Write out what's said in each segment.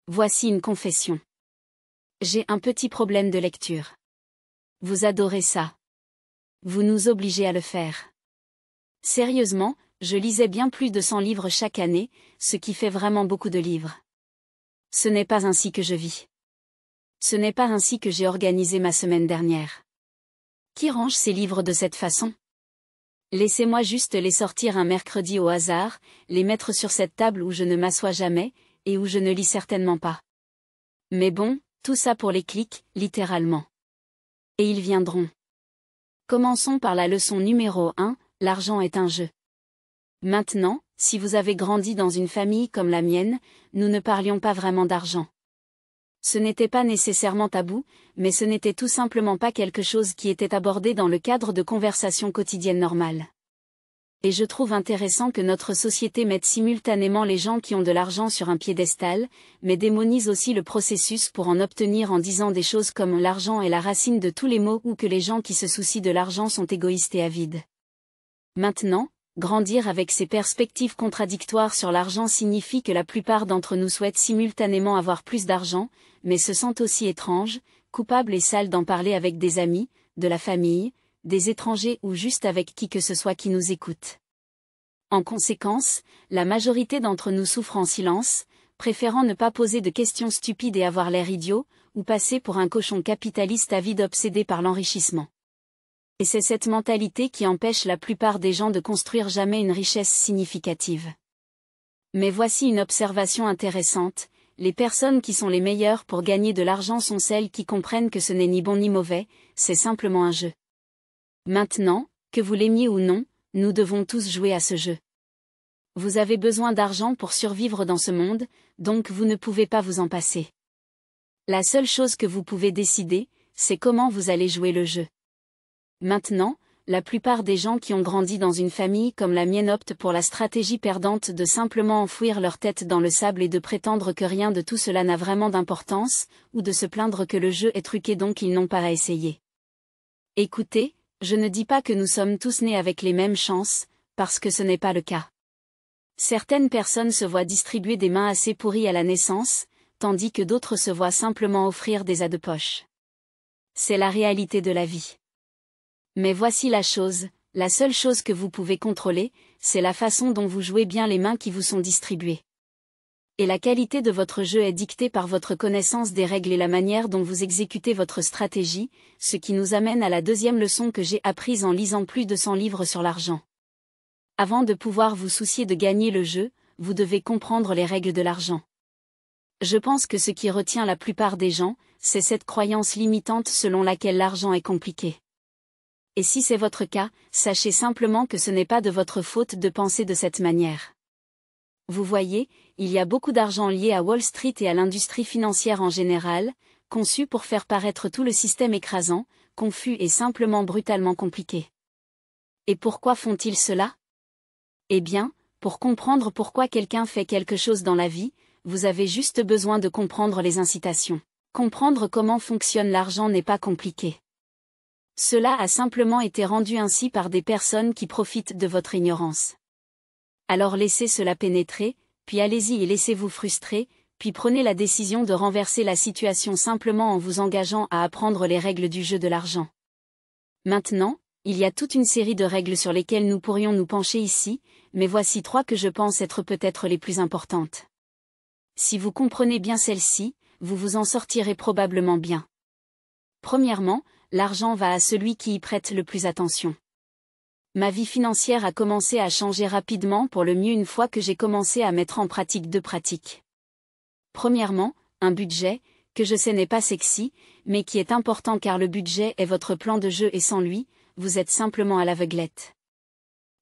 Voici une confession. J'ai un petit problème de lecture. Vous adorez ça. Vous nous obligez à le faire. Sérieusement, je lisais bien plus de 100 livres chaque année, ce qui fait vraiment beaucoup de livres. Ce n'est pas ainsi que je vis. Ce n'est pas ainsi que j'ai organisé ma semaine dernière. Qui range ses livres de cette façon? Laissez-moi juste les sortir un mercredi au hasard, les mettre sur cette table où je ne m'assois jamais, et où je ne lis certainement pas. Mais bon, tout ça pour les clics, littéralement. Et ils viendront. Commençons par la leçon numéro 1, l'argent est un jeu. Maintenant, si vous avez grandi dans une famille comme la mienne, nous ne parlions pas vraiment d'argent. Ce n'était pas nécessairement tabou, mais ce n'était tout simplement pas quelque chose qui était abordé dans le cadre de conversations quotidiennes normales. Et je trouve intéressant que notre société mette simultanément les gens qui ont de l'argent sur un piédestal, mais démonise aussi le processus pour en obtenir en disant des choses comme l'argent est la racine de tous les maux ou que les gens qui se soucient de l'argent sont égoïstes et avides. Maintenant, grandir avec ces perspectives contradictoires sur l'argent signifie que la plupart d'entre nous souhaitent simultanément avoir plus d'argent, mais se sentent aussi étranges, coupables et sales d'en parler avec des amis, de la famille, des étrangers ou juste avec qui que ce soit qui nous écoute. En conséquence, la majorité d'entre nous souffrent en silence, préférant ne pas poser de questions stupides et avoir l'air idiot, ou passer pour un cochon capitaliste avide obsédé par l'enrichissement. Et c'est cette mentalité qui empêche la plupart des gens de construire jamais une richesse significative. Mais voici une observation intéressante, les personnes qui sont les meilleures pour gagner de l'argent sont celles qui comprennent que ce n'est ni bon ni mauvais, c'est simplement un jeu. Maintenant, que vous l'aimiez ou non, nous devons tous jouer à ce jeu. Vous avez besoin d'argent pour survivre dans ce monde, donc vous ne pouvez pas vous en passer. La seule chose que vous pouvez décider, c'est comment vous allez jouer le jeu. Maintenant, la plupart des gens qui ont grandi dans une famille comme la mienne optent pour la stratégie perdante de simplement enfouir leur tête dans le sable et de prétendre que rien de tout cela n'a vraiment d'importance, ou de se plaindre que le jeu est truqué donc ils n'ont pas à essayer. Écoutez, je ne dis pas que nous sommes tous nés avec les mêmes chances, parce que ce n'est pas le cas. Certaines personnes se voient distribuer des mains assez pourries à la naissance, tandis que d'autres se voient simplement offrir des as de poche. C'est la réalité de la vie. Mais voici la chose, la seule chose que vous pouvez contrôler, c'est la façon dont vous jouez bien les mains qui vous sont distribuées. Et la qualité de votre jeu est dictée par votre connaissance des règles et la manière dont vous exécutez votre stratégie, ce qui nous amène à la deuxième leçon que j'ai apprise en lisant plus de 100 livres sur l'argent. Avant de pouvoir vous soucier de gagner le jeu, vous devez comprendre les règles de l'argent. Je pense que ce qui retient la plupart des gens, c'est cette croyance limitante selon laquelle l'argent est compliqué. Et si c'est votre cas, sachez simplement que ce n'est pas de votre faute de penser de cette manière. Vous voyez, il y a beaucoup d'argent lié à Wall Street et à l'industrie financière en général, conçu pour faire paraître tout le système écrasant, confus et simplement brutalement compliqué. Et pourquoi font-ils cela? Eh bien, pour comprendre pourquoi quelqu'un fait quelque chose dans la vie, vous avez juste besoin de comprendre les incitations. Comprendre comment fonctionne l'argent n'est pas compliqué. Cela a simplement été rendu ainsi par des personnes qui profitent de votre ignorance. Alors laissez cela pénétrer, puis allez-y et laissez-vous frustrer, puis prenez la décision de renverser la situation simplement en vous engageant à apprendre les règles du jeu de l'argent. Maintenant, il y a toute une série de règles sur lesquelles nous pourrions nous pencher ici, mais voici 3 que je pense être peut-être les plus importantes. Si vous comprenez bien celles-ci, vous vous en sortirez probablement bien. Premièrement, l'argent va à celui qui y prête le plus attention. Ma vie financière a commencé à changer rapidement pour le mieux une fois que j'ai commencé à mettre en pratique 2 pratiques. Premièrement, un budget, que je sais n'est pas sexy, mais qui est important car le budget est votre plan de jeu et sans lui, vous êtes simplement à l'aveuglette.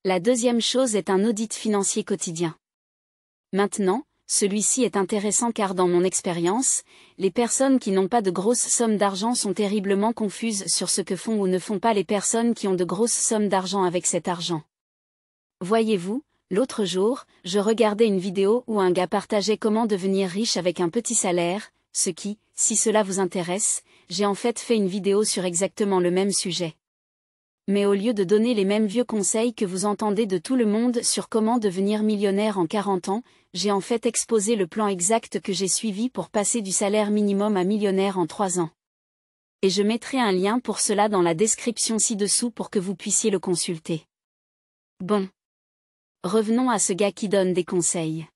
La deuxième chose est un audit financier quotidien. Maintenant, celui-ci est intéressant car dans mon expérience, les personnes qui n'ont pas de grosses sommes d'argent sont terriblement confuses sur ce que font ou ne font pas les personnes qui ont de grosses sommes d'argent avec cet argent. Voyez-vous, l'autre jour, je regardais une vidéo où un gars partageait comment devenir riche avec un petit salaire, ce qui, si cela vous intéresse, j'ai en fait une vidéo sur exactement le même sujet. Mais au lieu de donner les mêmes vieux conseils que vous entendez de tout le monde sur comment devenir millionnaire en 40 ans, j'ai en fait exposé le plan exact que j'ai suivi pour passer du salaire minimum à millionnaire en 3 ans. Et je mettrai un lien pour cela dans la description ci-dessous pour que vous puissiez le consulter. Bon. Revenons à ce gars qui donne des conseils.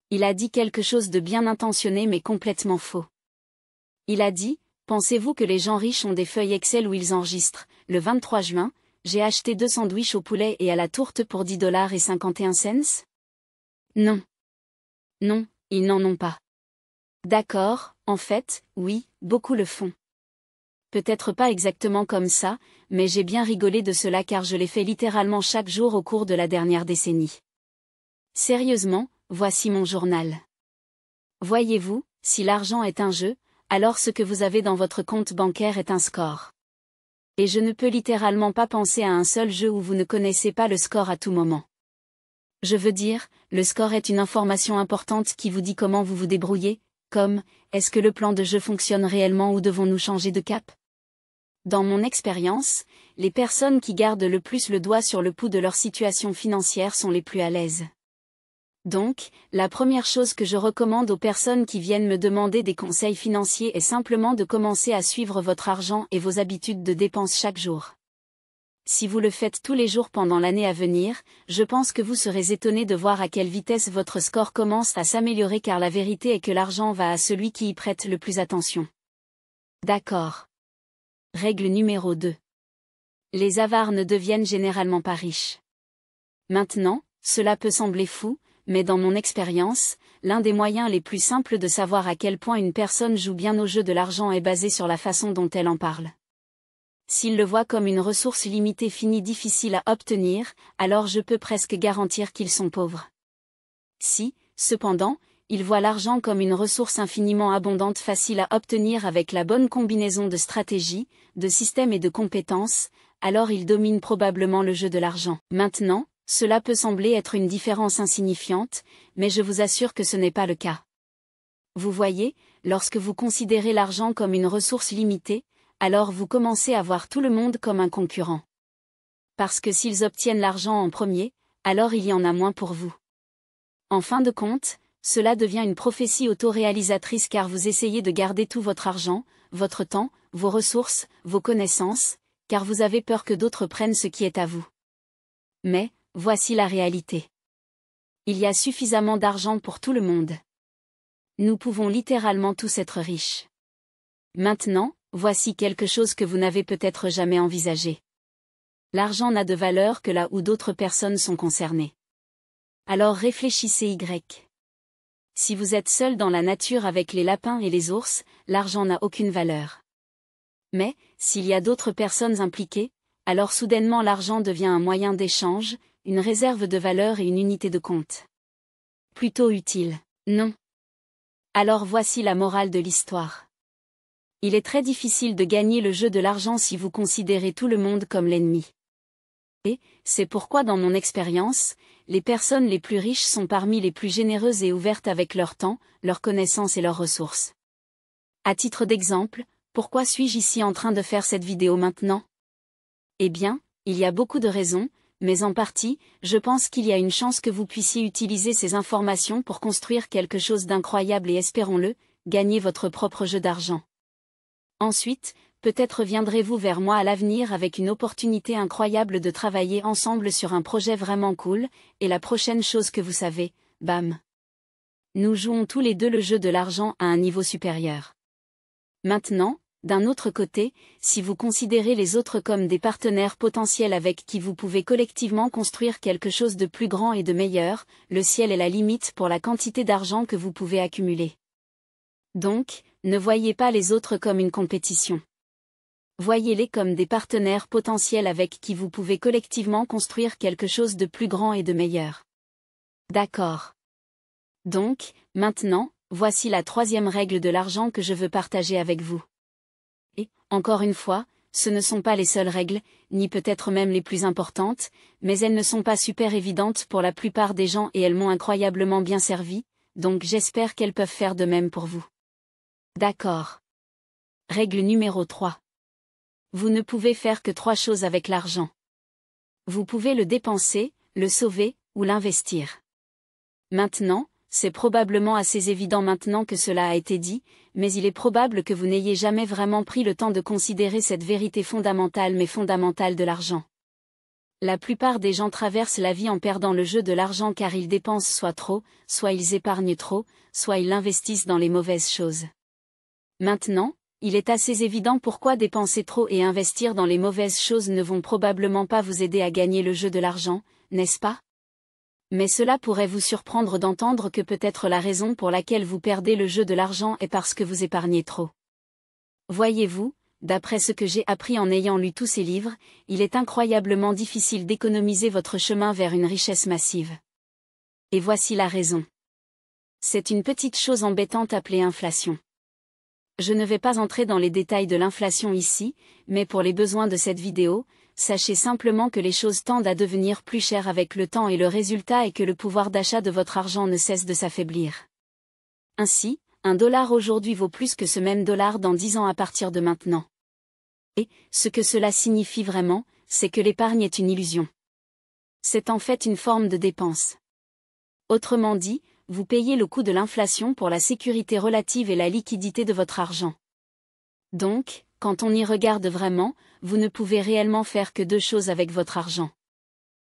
Il a dit quelque chose de bien intentionné mais complètement faux. Il a dit, pensez-vous que les gens riches ont des feuilles Excel où ils enregistrent, le 23 juin, j'ai acheté 2 sandwichs au poulet et à la tourte pour $10.51? Non. Non, ils n'en ont pas. D'accord, en fait, oui, beaucoup le font. Peut-être pas exactement comme ça, mais j'ai bien rigolé de cela car je l'ai fait littéralement chaque jour au cours de la dernière décennie. Sérieusement, voici mon journal. Voyez-vous, si l'argent est un jeu, alors ce que vous avez dans votre compte bancaire est un score. Et je ne peux littéralement pas penser à un seul jeu où vous ne connaissez pas le score à tout moment. Je veux dire, le score est une information importante qui vous dit comment vous vous débrouillez, comme, est-ce que le plan de jeu fonctionne réellement ou devons-nous changer de cap? Dans mon expérience, les personnes qui gardent le plus le doigt sur le pouls de leur situation financière sont les plus à l'aise. Donc, la première chose que je recommande aux personnes qui viennent me demander des conseils financiers est simplement de commencer à suivre votre argent et vos habitudes de dépenses chaque jour. Si vous le faites tous les jours pendant l'année à venir, je pense que vous serez étonné de voir à quelle vitesse votre score commence à s'améliorer car la vérité est que l'argent va à celui qui y prête le plus attention. D'accord. Règle numéro 2. Les avares ne deviennent généralement pas riches. Maintenant, cela peut sembler fou, mais dans mon expérience, l'un des moyens les plus simples de savoir à quel point une personne joue bien au jeu de l'argent est basé sur la façon dont elle en parle. S'il le voit comme une ressource limitée finie difficile à obtenir, alors je peux presque garantir qu'ils sont pauvres. Si, cependant, ils voient l'argent comme une ressource infiniment abondante facile à obtenir avec la bonne combinaison de stratégies, de systèmes et de compétences, alors ils dominent probablement le jeu de l'argent. Maintenant, cela peut sembler être une différence insignifiante, mais je vous assure que ce n'est pas le cas. Vous voyez, lorsque vous considérez l'argent comme une ressource limitée, alors vous commencez à voir tout le monde comme un concurrent. Parce que s'ils obtiennent l'argent en premier, alors il y en a moins pour vous. En fin de compte, cela devient une prophétie autoréalisatrice car vous essayez de garder tout votre argent, votre temps, vos ressources, vos connaissances, car vous avez peur que d'autres prennent ce qui est à vous. Mais, voici la réalité. Il y a suffisamment d'argent pour tout le monde. Nous pouvons littéralement tous être riches. Maintenant, voici quelque chose que vous n'avez peut-être jamais envisagé. L'argent n'a de valeur que là où d'autres personnes sont concernées. Alors réfléchissez Y. Si vous êtes seul dans la nature avec les lapins et les ours, l'argent n'a aucune valeur. Mais, s'il y a d'autres personnes impliquées, alors soudainement l'argent devient un moyen d'échange, une réserve de valeur et une unité de compte. Plutôt utile, non? Alors voici la morale de l'histoire. Il est très difficile de gagner le jeu de l'argent si vous considérez tout le monde comme l'ennemi. Et, c'est pourquoi dans mon expérience, les personnes les plus riches sont parmi les plus généreuses et ouvertes avec leur temps, leurs connaissances et leurs ressources. À titre d'exemple, pourquoi suis-je ici en train de faire cette vidéo maintenant? Eh bien, il y a beaucoup de raisons, mais en partie, je pense qu'il y a une chance que vous puissiez utiliser ces informations pour construire quelque chose d'incroyable et espérons-le, gagner votre propre jeu d'argent. Ensuite, peut-être viendrez-vous vers moi à l'avenir avec une opportunité incroyable de travailler ensemble sur un projet vraiment cool, et la prochaine chose que vous savez, bam. Nous jouons tous les deux le jeu de l'argent à un niveau supérieur. Maintenant, d'un autre côté, si vous considérez les autres comme des partenaires potentiels avec qui vous pouvez collectivement construire quelque chose de plus grand et de meilleur, le ciel est la limite pour la quantité d'argent que vous pouvez accumuler. Donc, ne voyez pas les autres comme une compétition. Voyez-les comme des partenaires potentiels avec qui vous pouvez collectivement construire quelque chose de plus grand et de meilleur. D'accord. Donc, maintenant, voici la 3e règle de l'argent que je veux partager avec vous. Et, encore une fois, ce ne sont pas les seules règles, ni peut-être même les plus importantes, mais elles ne sont pas super évidentes pour la plupart des gens et elles m'ont incroyablement bien servi, donc j'espère qu'elles peuvent faire de même pour vous. D'accord. Règle numéro 3. Vous ne pouvez faire que 3 choses avec l'argent. Vous pouvez le dépenser, le sauver, ou l'investir. Maintenant, c'est probablement assez évident maintenant que cela a été dit, mais il est probable que vous n'ayez jamais vraiment pris le temps de considérer cette vérité fondamentale mais fondamentale de l'argent. La plupart des gens traversent la vie en perdant le jeu de l'argent car ils dépensent soit trop, soit ils épargnent trop, soit ils l'investissent dans les mauvaises choses. Maintenant, il est assez évident pourquoi dépenser trop et investir dans les mauvaises choses ne vont probablement pas vous aider à gagner le jeu de l'argent, n'est-ce pas? Mais cela pourrait vous surprendre d'entendre que peut-être la raison pour laquelle vous perdez le jeu de l'argent est parce que vous épargnez trop. Voyez-vous, d'après ce que j'ai appris en ayant lu tous ces livres, il est incroyablement difficile d'économiser votre chemin vers une richesse massive. Et voici la raison. C'est une petite chose embêtante appelée inflation. Je ne vais pas entrer dans les détails de l'inflation ici, mais pour les besoins de cette vidéo, sachez simplement que les choses tendent à devenir plus chères avec le temps et le résultat est que le pouvoir d'achat de votre argent ne cesse de s'affaiblir. Ainsi, $1 aujourd'hui vaut plus que ce même dollar dans 10 ans à partir de maintenant. Et, ce que cela signifie vraiment, c'est que l'épargne est une illusion. C'est en fait une forme de dépense. Autrement dit, vous payez le coût de l'inflation pour la sécurité relative et la liquidité de votre argent. Donc, quand on y regarde vraiment, vous ne pouvez réellement faire que deux choses avec votre argent.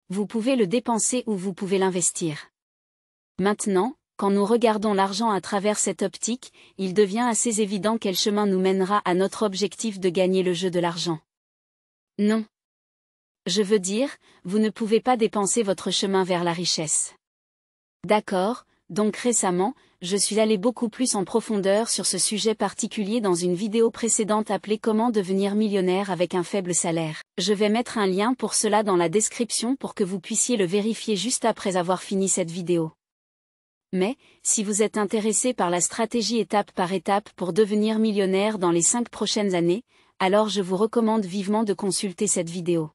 Vous pouvez le dépenser ou vous pouvez l'investir. Maintenant, quand nous regardons l'argent à travers cette optique, il devient assez évident quel chemin nous mènera à notre objectif de gagner le jeu de l'argent. Non. Je veux dire, vous ne pouvez pas dépenser votre chemin vers la richesse. D'accord, donc récemment, je suis allé beaucoup plus en profondeur sur ce sujet particulier dans une vidéo précédente appelée Comment devenir millionnaire avec un faible salaire. Je vais mettre un lien pour cela dans la description pour que vous puissiez le vérifier juste après avoir fini cette vidéo. Mais, si vous êtes intéressé par la stratégie étape par étape pour devenir millionnaire dans les 5 prochaines années, alors je vous recommande vivement de consulter cette vidéo.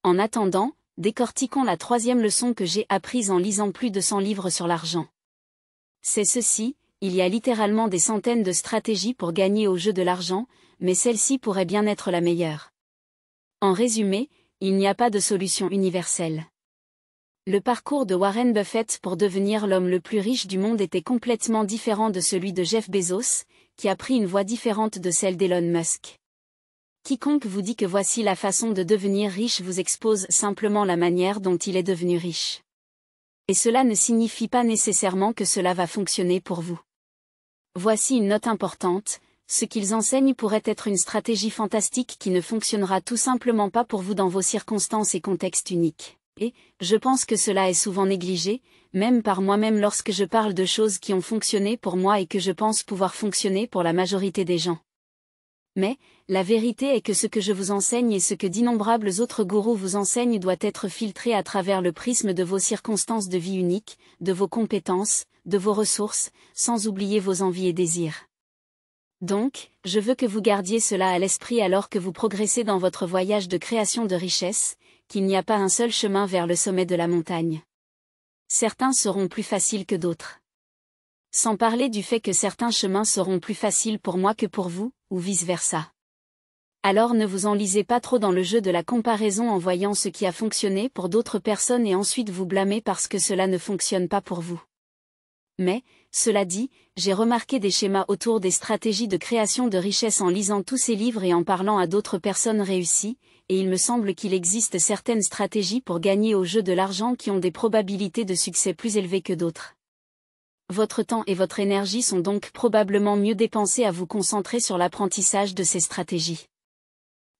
En attendant, décortiquons la 3e leçon que j'ai apprise en lisant plus de 100 livres sur l'argent. C'est ceci, il y a littéralement des centaines de stratégies pour gagner au jeu de l'argent, mais celle-ci pourrait bien être la meilleure. En résumé, il n'y a pas de solution universelle. Le parcours de Warren Buffett pour devenir l'homme le plus riche du monde était complètement différent de celui de Jeff Bezos, qui a pris une voie différente de celle d'Elon Musk. Quiconque vous dit que voici la façon de devenir riche vous expose simplement la manière dont il est devenu riche. Et cela ne signifie pas nécessairement que cela va fonctionner pour vous. Voici une note importante, ce qu'ils enseignent pourrait être une stratégie fantastique qui ne fonctionnera tout simplement pas pour vous dans vos circonstances et contextes uniques. Et, je pense que cela est souvent négligé, même par moi-même lorsque je parle de choses qui ont fonctionné pour moi et que je pense pouvoir fonctionner pour la majorité des gens. Mais, la vérité est que ce que je vous enseigne et ce que d'innombrables autres gourous vous enseignent doit être filtré à travers le prisme de vos circonstances de vie uniques, de vos compétences, de vos ressources, sans oublier vos envies et désirs. Donc, je veux que vous gardiez cela à l'esprit alors que vous progressez dans votre voyage de création de richesse, qu'il n'y a pas un seul chemin vers le sommet de la montagne. Certains seront plus faciles que d'autres. Sans parler du fait que certains chemins seront plus faciles pour moi que pour vous, ou vice-versa. Alors ne vous enlisez pas trop dans le jeu de la comparaison en voyant ce qui a fonctionné pour d'autres personnes et ensuite vous blâmer parce que cela ne fonctionne pas pour vous. Mais, cela dit, j'ai remarqué des schémas autour des stratégies de création de richesse en lisant tous ces livres et en parlant à d'autres personnes réussies, et il me semble qu'il existe certaines stratégies pour gagner au jeu de l'argent qui ont des probabilités de succès plus élevées que d'autres. Votre temps et votre énergie sont donc probablement mieux dépensés à vous concentrer sur l'apprentissage de ces stratégies.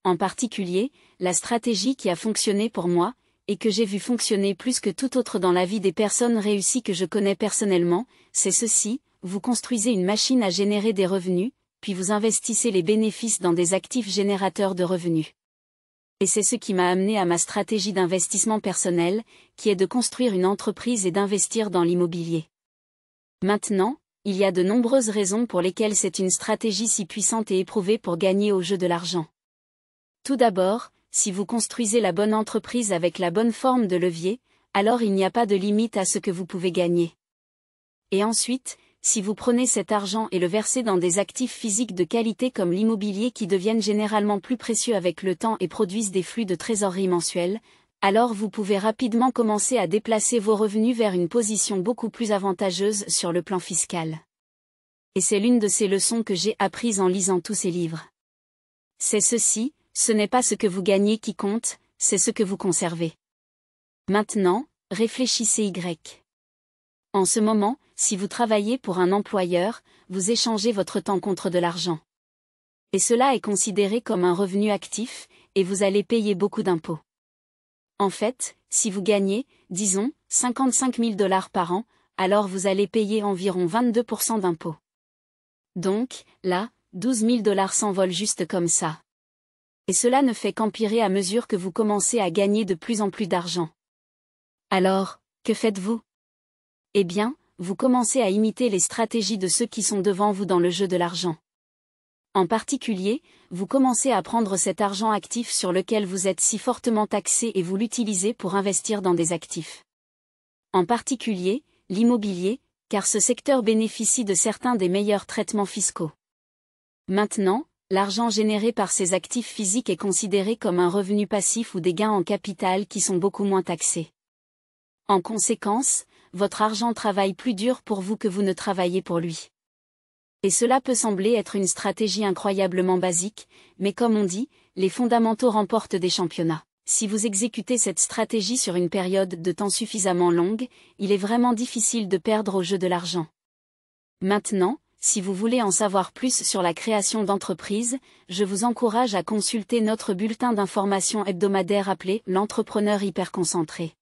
En particulier, la stratégie qui a fonctionné pour moi, et que j'ai vu fonctionner plus que tout autre dans la vie des personnes réussies que je connais personnellement, c'est ceci: vous construisez une machine à générer des revenus, puis vous investissez les bénéfices dans des actifs générateurs de revenus. Et c'est ce qui m'a amené à ma stratégie d'investissement personnel, qui est de construire une entreprise et d'investir dans l'immobilier. Maintenant, il y a de nombreuses raisons pour lesquelles c'est une stratégie si puissante et éprouvée pour gagner au jeu de l'argent. Tout d'abord, si vous construisez la bonne entreprise avec la bonne forme de levier, alors il n'y a pas de limite à ce que vous pouvez gagner. Et ensuite, si vous prenez cet argent et le versez dans des actifs physiques de qualité comme l'immobilier qui deviennent généralement plus précieux avec le temps et produisent des flux de trésorerie mensuels, Alors vous pouvez rapidement commencer à déplacer vos revenus vers une position beaucoup plus avantageuse sur le plan fiscal. Et c'est l'une de ces leçons que j'ai apprises en lisant tous ces livres. C'est ceci, ce n'est pas ce que vous gagnez qui compte, c'est ce que vous conservez. Maintenant, réfléchissez Y. En ce moment, si vous travaillez pour un employeur, vous échangez votre temps contre de l'argent. Et cela est considéré comme un revenu actif, et vous allez payer beaucoup d'impôts. En fait, si vous gagnez, disons, 55 000 $ par an, alors vous allez payer environ 22% d'impôts. Donc, là, 12 000 $ s'envolent juste comme ça. Et cela ne fait qu'empirer à mesure que vous commencez à gagner de plus en plus d'argent. Alors, que faites-vous? Eh bien, vous commencez à imiter les stratégies de ceux qui sont devant vous dans le jeu de l'argent. En particulier, vous commencez à prendre cet argent actif sur lequel vous êtes si fortement taxé et vous l'utilisez pour investir dans des actifs. En particulier, l'immobilier, car ce secteur bénéficie de certains des meilleurs traitements fiscaux. Maintenant, l'argent généré par ces actifs physiques est considéré comme un revenu passif ou des gains en capital qui sont beaucoup moins taxés. En conséquence, votre argent travaille plus dur pour vous que vous ne travaillez pour lui. Et cela peut sembler être une stratégie incroyablement basique, mais comme on dit, les fondamentaux remportent des championnats. Si vous exécutez cette stratégie sur une période de temps suffisamment longue, il est vraiment difficile de perdre au jeu de l'argent. Maintenant, si vous voulez en savoir plus sur la création d'entreprises, je vous encourage à consulter notre bulletin d'information hebdomadaire appelé « L'entrepreneur hyperconcentré ».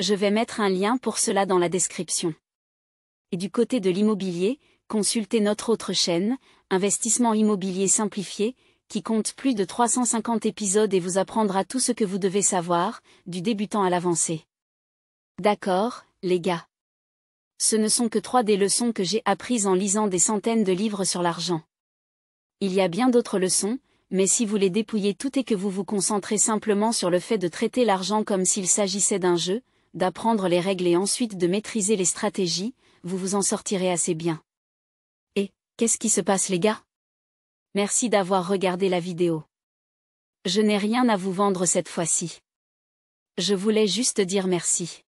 Je vais mettre un lien pour cela dans la description. Et du côté de l'immobilier, consultez notre autre chaîne, Investissement immobilier simplifié, qui compte plus de 350 épisodes et vous apprendra tout ce que vous devez savoir, du débutant à l'avancé. D'accord, les gars. Ce ne sont que 3 des leçons que j'ai apprises en lisant des centaines de livres sur l'argent. Il y a bien d'autres leçons, mais si vous les dépouillez toutes et que vous vous concentrez simplement sur le fait de traiter l'argent comme s'il s'agissait d'un jeu, d'apprendre les règles et ensuite de maîtriser les stratégies, vous vous en sortirez assez bien. Et, qu'est-ce qui se passe les gars? Merci d'avoir regardé la vidéo. Je n'ai rien à vous vendre cette fois-ci. Je voulais juste dire merci.